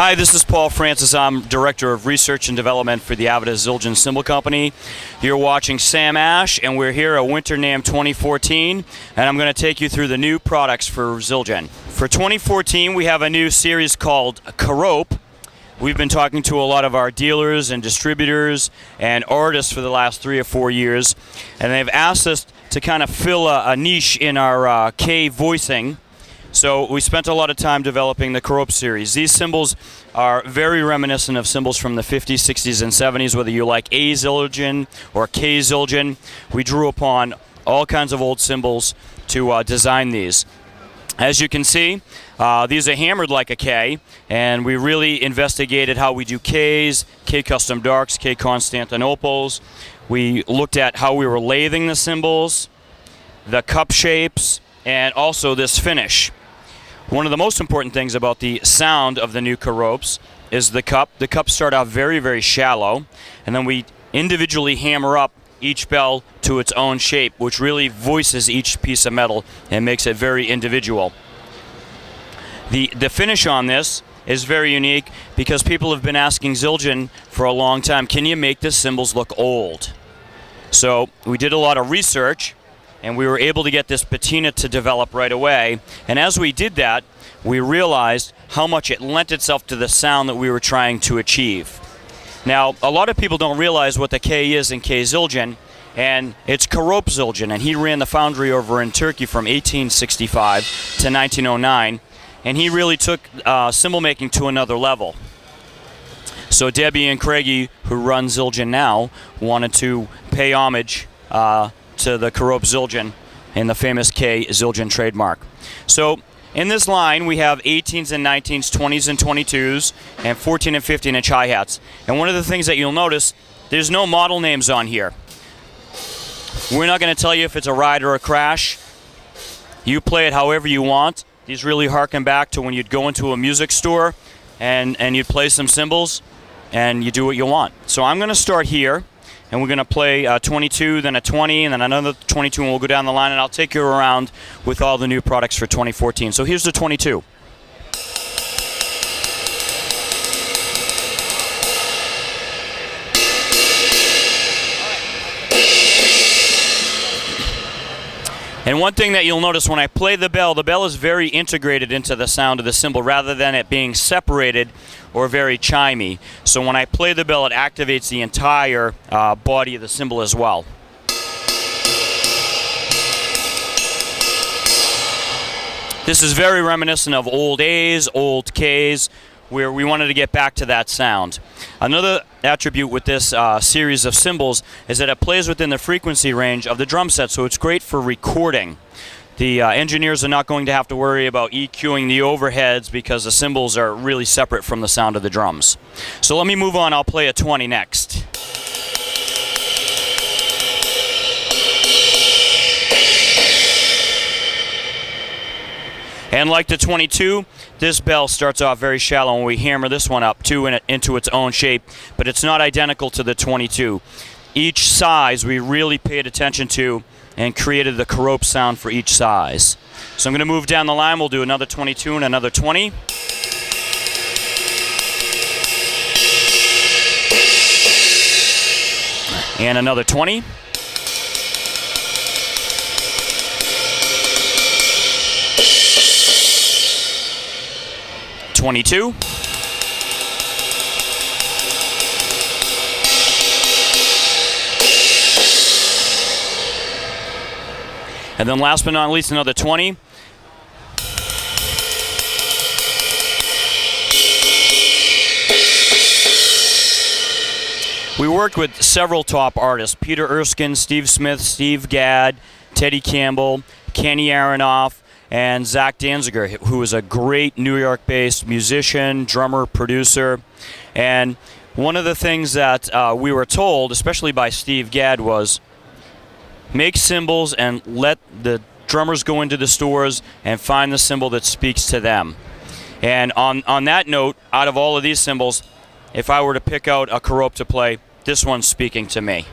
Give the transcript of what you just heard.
Hi, this is Paul Francis. I'm Director of Research and Development for the Avida Zildjian Cymbal Company. You're watching Sam Ash, and we're here at Winter Namm 2014, and I'm going to take you through the new products for Zildjian. For 2014, we have a new series called Kerope. We've been talking to a lot of our dealers and distributors and artists for the last 3 or 4 years, and they've asked us to kind of fill a niche in our K voicing. So we spent a lot of time developing the Kerope series. These cymbals are very reminiscent of cymbals from the 50s, 60s, and 70s, whether you like A Zildjian or K Zildjian. We drew upon all kinds of old cymbals to design these. As you can see, these are hammered like a K, and we really investigated how we do Ks, K custom darks, K Constantinoples. We looked at how we were lathing the cymbals, the cup shapes, and also this finish. One of the most important things about the sound of the new Keropes is the cup. The cups start out very, very shallow, and then we individually hammer up each bell to its own shape, which really voices each piece of metal and makes it very individual. The finish on this is very unique because people have been asking Zildjian for a long time, can you make the cymbals look old? So we did a lot of research, and we were able to get this patina to develop right away. And as we did that, we realized how much it lent itself to the sound that we were trying to achieve. Now, a lot of people don't realize what the K is in K Zildjian, and it's Kerope Zildjian, and he ran the foundry over in Turkey from 1865 to 1909, and he really took cymbal making to another level. So Debbie and Craigie, who run Zildjian now, wanted to pay homage to the Kerope Zildjian and the famous K Zildjian trademark. So in this line we have 18s and 19s, 20s and 22s, and 14 and 15 inch hi-hats. And one of the things that you'll notice, there's no model names on here. We're not going to tell you if it's a ride or a crash. You play it however you want. These really harken back to when you'd go into a music store and you'd play some cymbals and you do what you want. So I'm going to start here, and we're going to play a 22, then a 20, and then another 22, and we'll go down the line, and I'll take you around with all the new products for 2014. So here's the 22. And one thing that you'll notice when I play the bell is very integrated into the sound of the cymbal rather than it being separated or very chimey. So when I play the bell, it activates the entire body of the cymbal as well. This is very reminiscent of old A's, old K's, where we wanted to get back to that sound. Another attribute with this series of cymbals is that it plays within the frequency range of the drum set, so it's great for recording. The engineers are not going to have to worry about EQing the overheads because the cymbals are really separate from the sound of the drums. So let me move on. I'll play a 20 next. And like the 22, this bell starts off very shallow, and we hammer this one up too into its own shape, but it's not identical to the 22. Each size we really paid attention to and created the Kerope sound for each size. So I'm going to move down the line. We'll do another 22 and another 20. And another 20. $22. And then last but not least, another 20. We worked with several top artists: Peter Erskine, Steve Smith, Steve Gadd, Teddy Campbell, Kenny Aronoff, and Zach Danziger, who is a great New York-based musician, drummer, producer. And one of the things that we were told, especially by Steve Gadd, was make cymbals and let the drummers go into the stores and find the cymbal that speaks to them. And on that note, out of all of these cymbals, if I were to pick out a Kerope to play, this one's speaking to me.